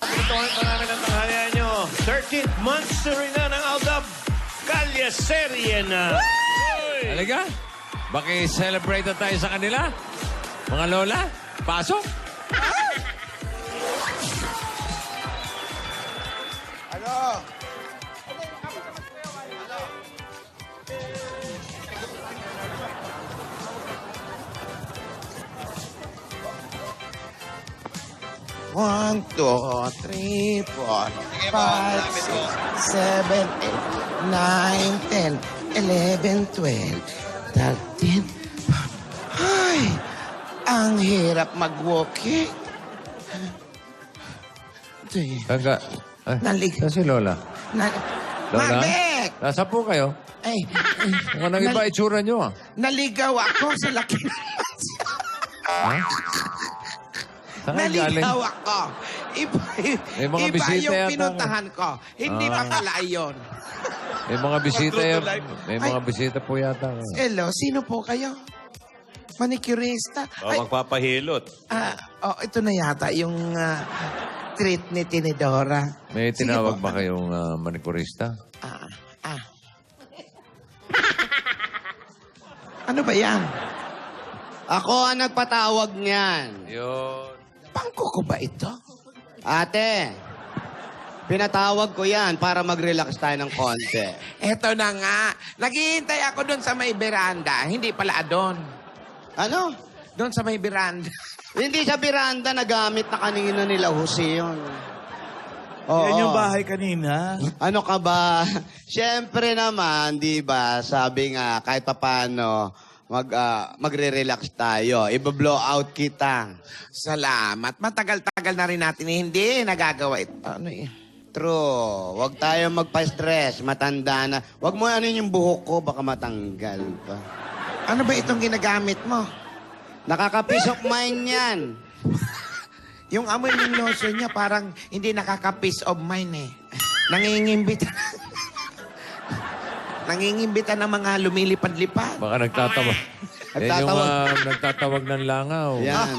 Ito ang namin ang tanghalian nyo. 13th monthsary na ng Aldab. Kalye serye na. Uy! Talaga? Baki-celebrate na tayo sa kanila? Mga lola, pasok. Ano? One, two, three, four, five, six, seven, eight, nine, 10, 11, 12, 13. Ay, ang hirap mag-walking. Taga. Ay, Nalig- saan si Lola? Lola? Mabek! Nasa po kayo? Ay, Mukhang nang iba itsura nyo ah. naligaw ako sa laki ng Ha? Saan kayo galing? Naligaw ako. Iba, May mga iba bisita yung yata. pinuntahan ko. Hindi pa pala yun. May mga bisita yan. May mga bisita po yata. Hello, sino po kayo? Manicurista? O, magpapahilot. Ito na yata yung treat ni Tinidora. May Sige tinawag po. ba kayong manikurista? Ano ba yan? Ako ang nagpatawag niyan. Yun. Pangko ko ba ito? Ate, pinatawag ko yan para mag-relax tayo ng konti. Eto na nga. Naghihintay ako doon sa may veranda. Hindi pala doon. Ano? Doon sa may veranda. Hindi sa biranda, nagamit na kanina nila Jose yun. Oo. Yan yung bahay kanina. Ano ka ba? Siyempre naman, di ba, sabi nga, kahit papano, magre-relax tayo. Iba-blow out kita. Salamat. Matagal-tagal na rin natin hindi nagagawa ito. Ano eh? True. Huwag tayo magpa-stress. Matanda na. Huwag mo ano yung buhok ko, baka matanggal pa. Ano ba itong ginagamit mo? Nakaka-peace of mind yan. Yung amoy ng lotion niya parang hindi nakaka-peace of mind eh. Nangingimbita. Nangingimbita ng mga lumilipad-lipad. Baka nagtatawag. Yan yung nagtatawag ng langaw. Yan.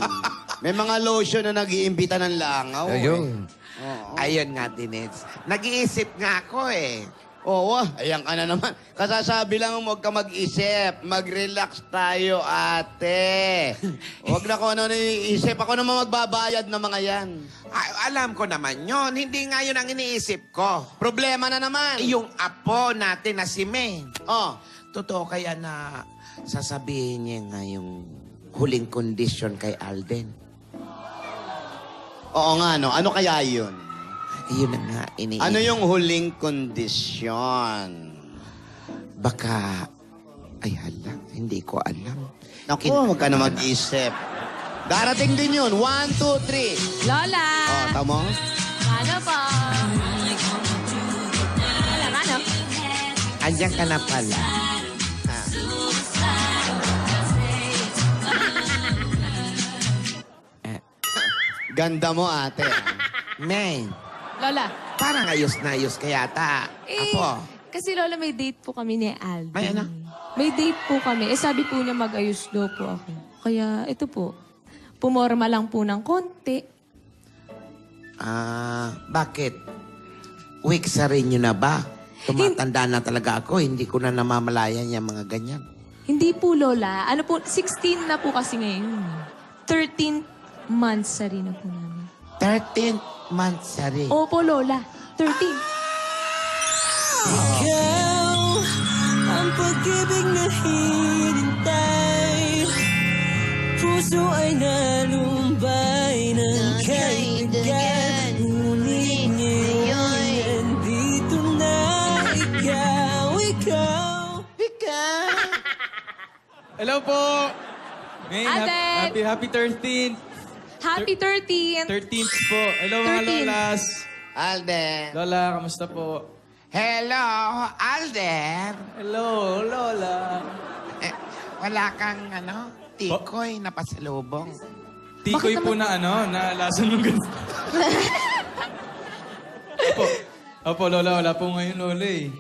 May mga lotion na nag-iimbita ng langaw. Ayun. Oo. Ayun nga, Dinets. Nag-iisip nga ako eh. Oo, ayan ka na naman. Kasasabi lang huwag ka mag-isip. Mag-relax tayo, ate. Huwag na kung ano iniisip. Ako naman magbabayad ng mga yan. Alam ko naman yon. Hindi nga yun ang iniisip ko. Problema na naman. Yung apo natin na si May. Oh, Totoo kaya na sasabihin niya nga yung huling kondisyon kay Alden. oo nga, no? Ano kaya yun? Yun ang nga iniisip. Ano yung huling kondisyon? Baka, ay hala, hindi ko alam. Naku, huwag ka na mag-isip. Darating din yun. 1, 2, 3. Lola! Oh, tamo? Ano po? Wala nga, no? Andiyan ka na pala. Ganda mo, ate. May, Lola. parang ayos na ayos ka yata. Apo, Kasi Lola, may date po kami ni Alvin. May ano? May date po kami. Sabi po niya mag-ayos daw po ako. Kaya ito po, pumorma lang po ng konti. bakit? Weak sa rin yun na ba? Tumatanda na talaga ako, hindi ko na namamalayan yung mga ganyan. Hindi po, Lola. Ano po, 16 na po kasi ngayon. 13 months sa rin na po namin. 13 months sa rin. Opo, Lola. 13. Ikaw ang pag-ibig na hinintay. Puso ay nalumbay ng kaibigan. Ngunit ngayon nandito na ikaw. Hello po! May Ate! happy 13th. Happy 13th! 13th po. Hello mga 13. lolas. Alden. Lola, kamusta po? Hello, Alden. Hello, Lola. Wala kang, tikoy na pasalubong. Tikoy po na na lasa ng ganito. Opo, Lola, wala po ngayon, Lola eh.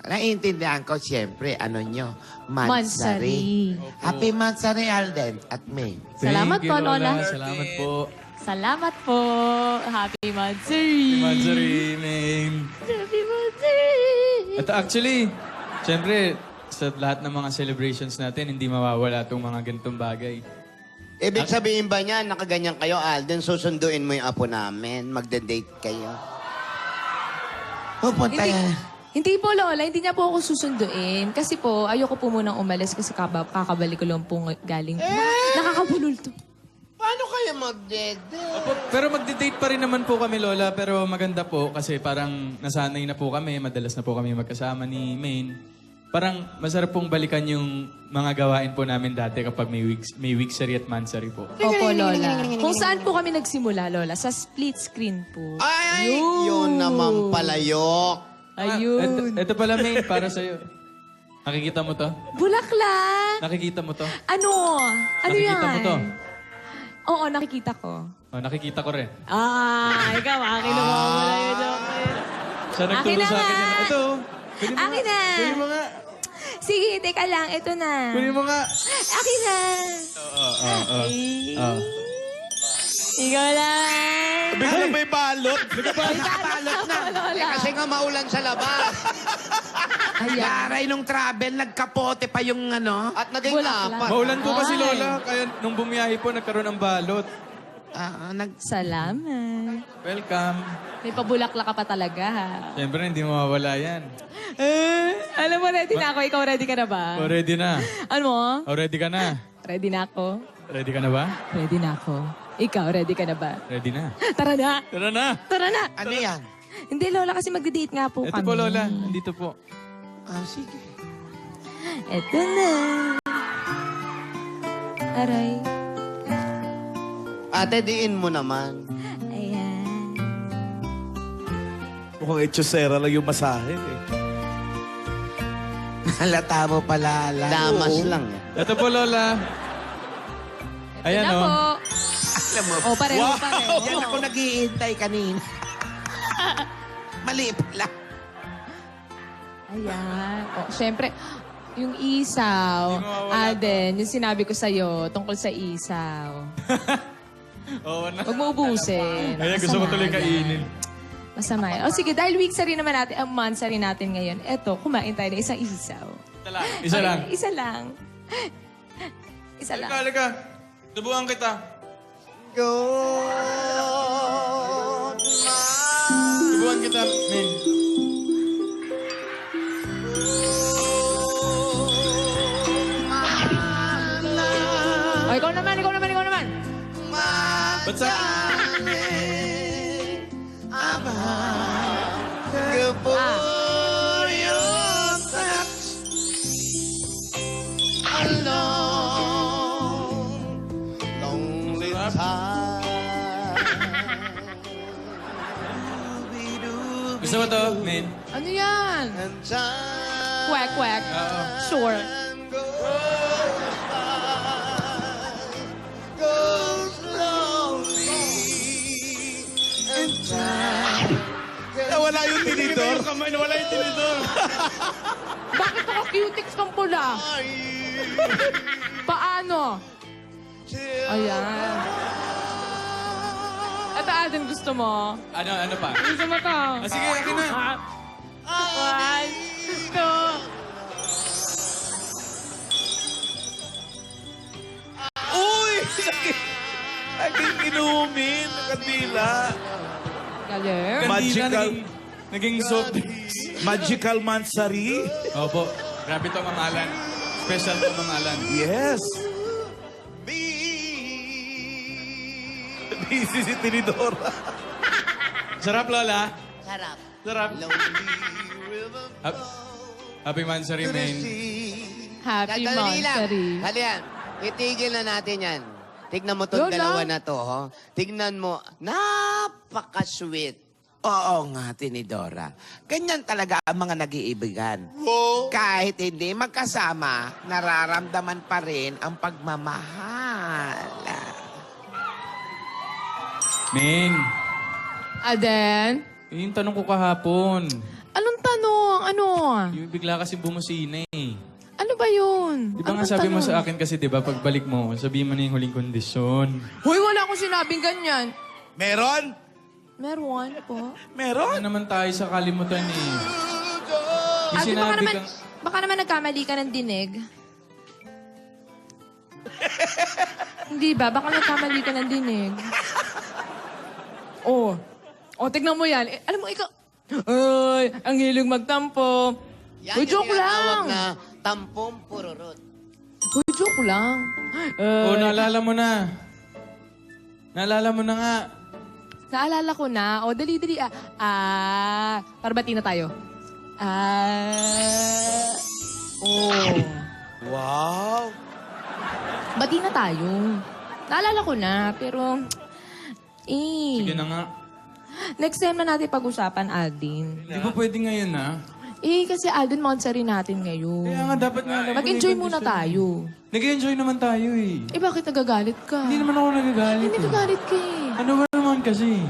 Naiintindihan ko, siyempre, nyo, Mansari. Happy Mansari, Alden at May. Salamat Thank po, you, Lola. Salamat po. Salamat po. Happy Mansari. Manzari, Main. Happy Mansari. At actually, syempre, sa lahat ng mga celebrations natin, hindi mawawala itong mga ganitong bagay. Ibig sabihin ba niya, nakaganyan kayo, Alden, susunduin mo yung apo namin, magde-date kayo. Pupunta yan. Hindi po, Lola. Hindi niya po ako susunduin. Kasi po, ayoko po munang umalis kasi kakabalik ko lang po galing. Nakakabulol to. Paano kayo magde-date? Opo, pero magde-date pa rin naman po kami, Lola. Pero maganda po kasi parang nasanay na po kami. Madalas na po kami magkasama ni Main. Parang masarap pong balikan yung mga gawain po namin dati kapag may weeksary at mansary po. Opo, Lola. Kung saan po kami nagsimula, Lola? Sa split screen po. Ay, yun naman palayok. Ayun. Ito pala, Main, para sa'yo. Nakikita mo to? Bulaklak! Nakikita mo to? Ano? Ano yan? Nakikita mo to? Oo, nakikita ko. Oh, nakikita ko rin. Ikaw, akin na mawala yun. Siya nagturo Akin na sa akin. nga. Ito. Kunin mo Akin nga. na. Kunin mo nga. Sige, teka lang. Ito na. Kunin mo nga. Akin na. Oo. Ay. Ikaw lang. Biglang may balot. Nakabalot na. Lola. Kasi nga maulan sa labas. Ayan. Laray nung travel, nagkapote pa yung ano. At naging Bulaklak. apat. Maulan po kasi Ay. Lola. Kaya nung bumiyahe po, nagkaroon ng balot. Salamat. Welcome. May pabulaklak ka pa talaga, ha? Siyempre, hindi mawawala yan. Alam mo, ready na ako. Ikaw, ready ka na ba? O, ready na. Ano? O, ready ka na. Ready na ako. Ready ka na ba? Ready na ako. Ikaw, ready ka na ba? Ready na. Tara na! Tara na. Tara na! Ano yan? Hindi, Lola, kasi magde-date nga po Ito kami. po, Lola. Andito po. Sige. Ito na. Aray. Ate, diin mo naman. Ayan. Mukhang echosera lang yung masahe. Halata mo pala. Damas lang. Ito po, Lola. Ito Ayan, na oh. po. Alam mo, O, pareho, pareho. yan ako naghihintay kanina. Mali pala. Ayan. O, syempre, yung isaw, Hindi mawawala Aden, yung sinabi ko sa'yo tungkol sa isaw. Oo na. Huwag mo ubusin. Ayan, gusto ko Masama tuloy yan. kainin. Masama yan. O sige, dahil weeksary naman natin, ang monthsary natin ngayon, eto, kumain tayo ng isang isaw. Isa lang. Okay, isa lang. Isa lang. Halika. Tubuhan kita. Tubuhan kita, Min. O, ikaw naman, ikaw naman, ikaw naman. Ba't sa... For your touch alone, lonely time. Gusto mo to, Min? Ano yan? And time Quack, quack. Oo. Sure. goes slowly, and time Nawala yung tinidor. Nawala yung tinidor. Bakit naka-cutics kang pula? Paano? Ayan. Ito, Aden, gusto mo? Ano pa? Gusto mo to? Sige, akin na. One, two. Uy! Naging inumin. Nakadila. Galing. Magical. Naging soft drinks. Magical Mansari. Opo. Grabe to, Ma'am Alan. Special to, Ma'am Alan. Yes. Busy si Tinidora. Sarap, Lola. Sarap. Sarap. Lonely river. Happy Mansari, Main. Happy Sandali lang. monthsary. Halian, itigil na natin yan. Tignan mo itong Lola. dalawa na to, ho. Tignan mo, napaka-sweet. Oo nga, Tinidora. Ganyan talaga ang mga nag-iibigan. Kahit hindi magkasama, nararamdaman pa rin ang pagmamahal. Main, Aden? yung tanong ko kahapon. Anong tanong? Ano? Yung bigla kasi bumusina eh. Ano ba yun? Di ba Ano nga bang sabi mo tanong? sa akin kasi, di ba, pagbalik mo, sabihin mo na yung huling kondisyon. Hoy, wala akong akong sinabing ganyan. Meron? Meron po. Meron? Ano naman tayo sa kalimutan eh. Yung Ate, sinabi ka... baka naman nagkamali ka ng dinig. Hindi ba? Baka nagkamali ka ng dinig. Oh. Oh, tignan mo yan. Eh, alam mo, ikaw... Ay, ang hilig magtampo. Yan Uy, yung joke tinatawag lang. na tampong pururot. Uy, joke lang. Oh, naalala mo na. Naalala mo na nga. Naalala ko na. O, dali. Para bati na tayo. Oh. Wow. Bati na tayo. Naalala ko na, pero... Sige na nga. Next time na natin pag-usapan, Aldin. Hindi ba pwede ngayon na? Kasi Aldin, monster rin natin ngayon. Kaya nga dapat nga alam mo Mag-enjoy na yung muna condition. tayo. Nag-enjoy naman tayo eh. Bakit nagagalit ka? Hindi naman ako nagagalit Hindi eh. nagagalit ka eh. Ano ba naman kasi?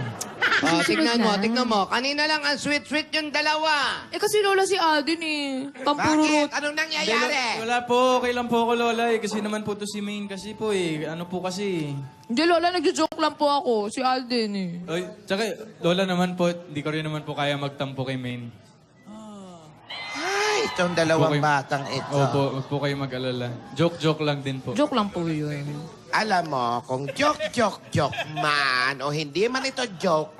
Oh, tignan mo, na. tignan mo. Kanina lang ang sweet-sweet yung dalawa. Kasi Lola si Aldin eh. Pampururot. Bakit? Anong nangyayari? Wala po, okay lang po ako Lola eh. Kasi naman po to si Maine kasi po eh. Ano po kasi Hindi Lola, nagjo-joke lang po ako. Si Aldin eh. Oy, tsaka Lola naman po, di ko rin naman po kaya magtampo kay Maine. Ay, itong dalawang Okay. batang ito. Opo, wag po kayo mag-alala. Joke lang din po. Joke lang po yun. Alam mo, kung joke man, o hindi man ito joke.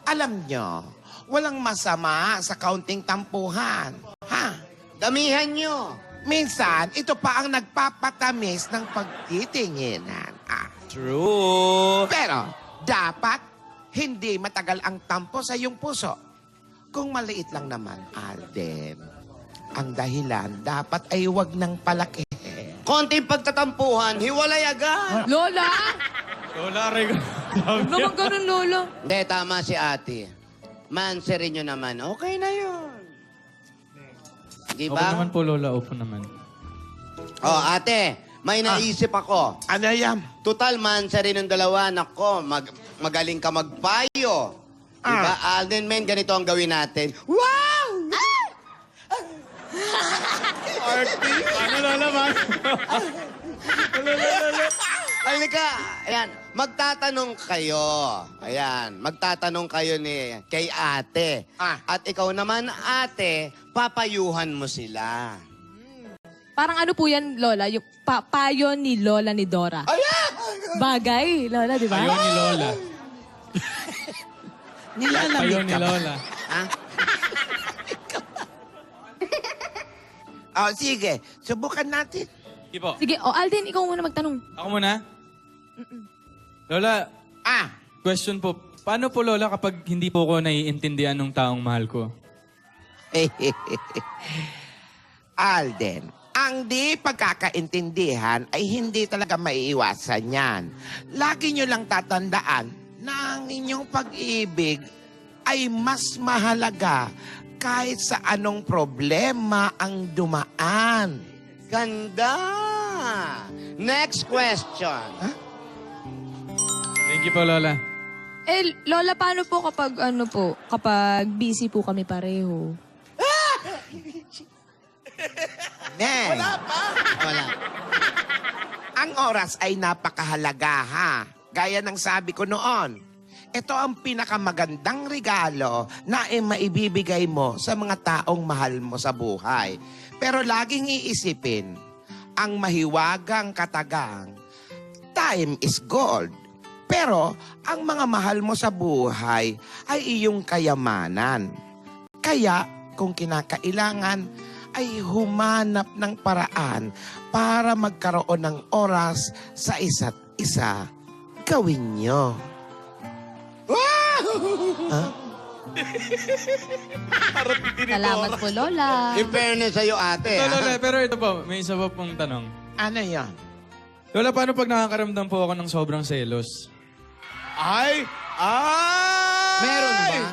Alam nyo, walang masama sa kaunting tampuhan. Ha? Damihan nyo. Minsan, ito pa ang nagpapatamis ng pagtitinginan. True. Pero, dapat hindi matagal ang tampo sa iyong puso. Kung maliit lang naman, Alden, ang dahilan dapat ay huwag nang palaki. Konting pagtatampuhan, hiwalay agad. Lola! Lola, aray ko. Huwag naman ganun, Lola. Hindi, tama si ate. Manserin nyo naman, okay na yun. Di Opo ba? naman po Lola, opo naman. Oh, ate, may naisip ako. Ano yan? Total, manserin ng dalawa. Nako, magaling ka magpayo. Diba, Alden, men, ganito ang gawin natin. Wow! Ano lalaman? Halika, ayan, magtatanong kayo. Ayan, magtatanong kayo kay ate. At ikaw naman, ate, papayuhan mo sila. Parang ano po yan, Lola? Yung payo ni Lola ni Dora. Bagay, Lola, di ba? Payo ni Lola. Nilalamig Payo ni ka ba? Lola. Oh, sige, subukan natin. Sige po. Sige, Aldin, ikaw muna magtanong. Ako muna? Lola, question po. Paano po Lola kapag hindi po ko naiintindihan ng taong mahal ko? Alden, ang di pagkakaintindihan ay hindi talaga maiiwasan yan. Lagi nyo lang tatandaan na ang inyong pag-ibig ay mas mahalaga kahit sa anong problema ang dumaan. Ganda! Next question. Thank you po Lola. Lola, paano po kapag busy po kami pareho? Neng, Wala. ang oras ay napakahalaga ha. Gaya ng sabi ko noon, ito ang pinakamagandang regalo na maibibigay mo sa mga taong mahal mo sa buhay. Pero laging iisipin, ang mahiwagang katagang, time is gold. Pero ang mga mahal mo sa buhay ay iyong kayamanan. Kaya kung kinakailangan, ay humanap ng paraan para magkaroon ng oras sa isa't isa. Gawin nyo. Salamat po, Lola. In fairness sa'yo, ate. Ito Lola, pero ito po, may isa pa pong tanong. Ano yan? Lola, paano pag nakakaramdam po ako ng sobrang selos? Ay! Meron ba?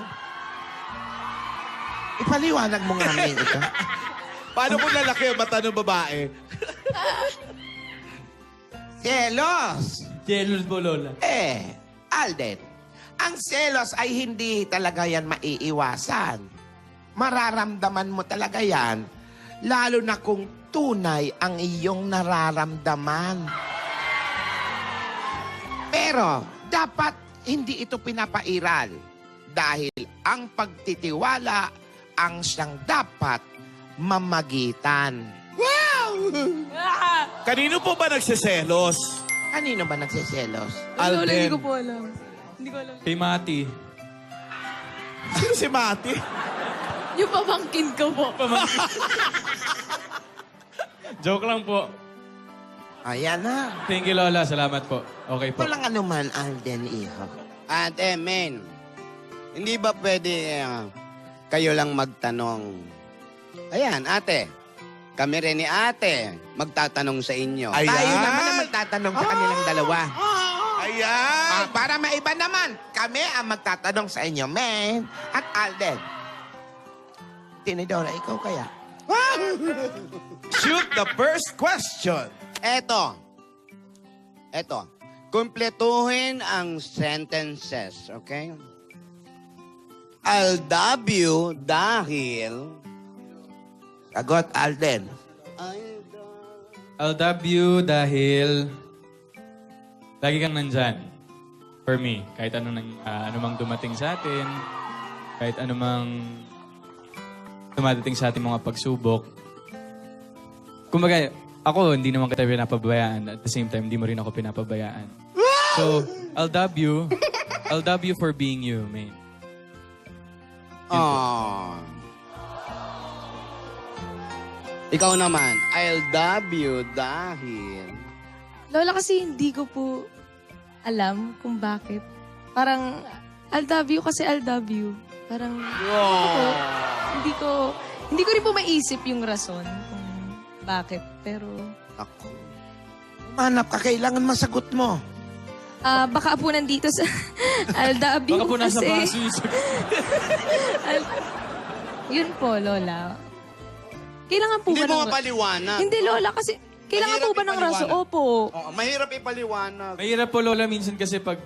Ipaliwanag mo nga namin ito. Paano kung lalaki ang mata ng babae? Selos! Jealous po Lola. Alden, ang selos ay hindi talaga yan maiiwasan. Mararamdaman mo talaga yan, lalo na kung tunay ang iyong nararamdaman. Pero dapat hindi ito pinapairal dahil ang pagtitiwala ang siyang dapat mamagitan. Kanino po ba nagsiselos? Kanino ba nagsiselos? Lola, hindi Alden. ko po alam. Hindi ko alam. Kay Mati. Sino si Mati? Yung pamangkin ko po. Joke lang po. Ayan na. Thank you, Lola. Salamat po. Okay po. Walang anuman, Alden, iho. Ate, men, hindi ba pwede kayo lang magtanong? Ayan, ate. Kami rin ni ate magtatanong sa inyo. Ayan. Tayo naman ang magtatanong sa kanilang dalawa. Ayan! Para maiba naman, kami ang magtatanong sa inyo, men at Alden. Tinidora, ikaw kaya? Shoot the first question. Eto. Kumpletuhin ang sentences, okay? I'll love you dahil... Sagot, Alden. I'll love you dahil lagi kang nandyan for me. Kahit anumang dumating sa atin, kahit anumang dumadating sa ating mga pagsubok. Kumbaga, ako hindi naman kita pinapabayaan. At the same time, hindi mo rin ako pinapabayaan. So, I'll love you. I'll love you for being you, man. Oh. Ikaw naman, I'll love you dahil... Lola, kasi hindi ko po alam kung bakit. Parang, I'll love you kasi I'll love you. Parang, hindi ko rin po maisip yung rason kung bakit. Pero, Ako. Manap ka, kailangan masagot mo. baka po nandito sa I'll love you Baka po nasa kasi... baso yung Yun po, Lola. Kailangan po Hindi ba mo ng... mapaliwanag. Hindi, Lola, kasi... Kailangan Mahirap po ba ng rason? ipaliwanag. Opo. Oo, mahirap ipaliwanag. Mahirap po, Lola, minsan kasi pag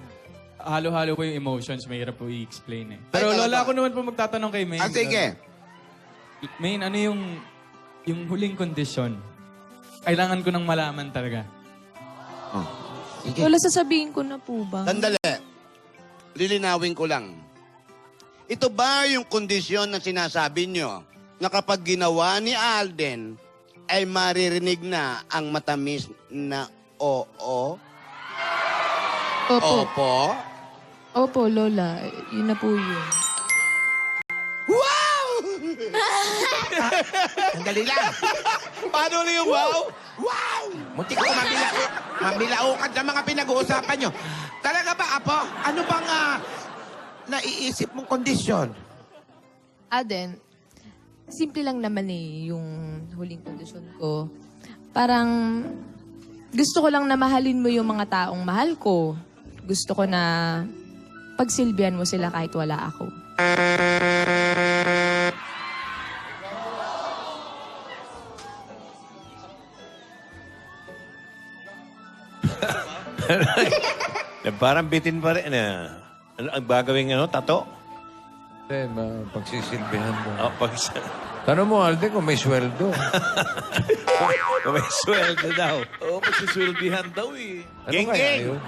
halo-halo po yung emotions, mahirap po i-explain eh. Pero Ay, Lola, talaga. ako naman po magtatanong kay Maine. Sige. Maine, ano yung huling kondisyon? Kailangan ko nang malaman talaga. Sige. Lola, sasabihin ko na po ba? Sandali. Lilinawin ko lang. Ito ba yung kondisyon na sinasabi nyo na kapag ginawa ni Alden ay maririnig na ang matamis na oo? Opo. Opo? Opo, Lola. Yun na po yun. Sandali lang. Paano na yung wow? Wow! Munti ko mabilaukan sa mga pinag-uusapan nyo. Talaga ba, Apo? Ano bang naiisip mong kondisyon? Aden, simple lang naman yung huling kondisyon ko. Parang gusto ko lang na mahalin mo yung mga taong mahal ko. Gusto ko na pagsilbihan mo sila kahit wala ako. Parang bitin pa rin. Ano ang bagawing tato? Pagsisilbihan mo. Oh, pag Tanong mo, Alden, kung may sweldo. may sweldo daw. Oo, magsusulbihan daw eh. Ano kaya yun?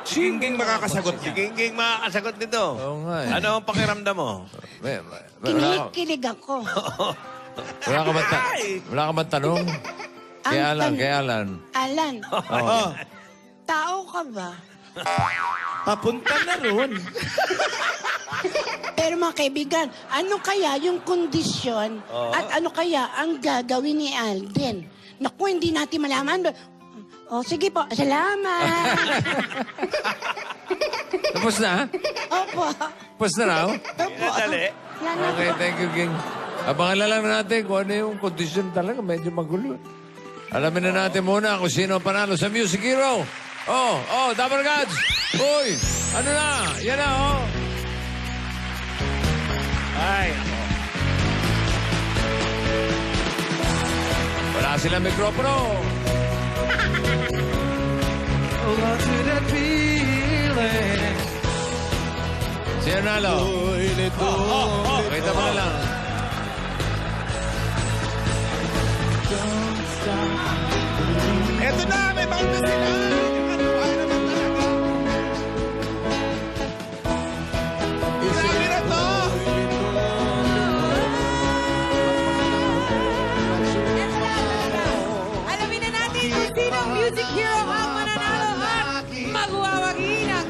Si Gingging makakasagot. Si Gingging makakasagot nito. Oo nga eh. Ano ang pakiramdam mo? Kinikilig ako. Wala ka ba tanong? Kay Alan. Alan, Oo. tao ka ba? Papunta na ron. Pero mga kaibigan, ano kaya yung kondisyon at ano kaya ang gagawin ni Alden? Naku, hindi natin malaman. O, sige po. Salamat. Tapos na? Opo. Tapos na raw? Opo. Dali. Salamat Okay, po. thank you, King. Abangan na lang natin kung ano yung kondisyon talaga. Medyo magulo. Alamin na natin muna kung sino ang panalo sa Music Hero. Dapper Gods! Uy! Ano na? Yan na, Ay, Wala silang mikropono. Sino nalo? Kita mo na lang. eto na, may banda sila. Ano naman talaga? grabe na to! Alamin na natin kung sino ang music hero ang mananalo at magwawagi ng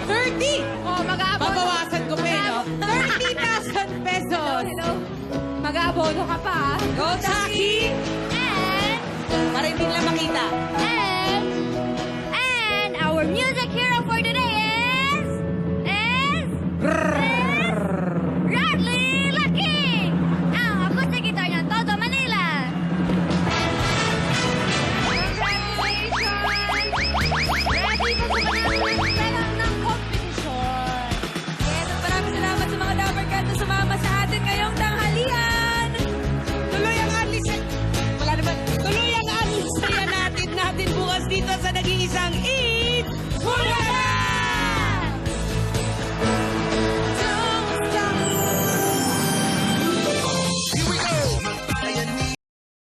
30. Oh, mag-aabono. Babawasan ko pa no? 30,000 pesos. Hello? Mag-aabono ka pa, ah. Go, Taki! And, Para hindi nila makita. and,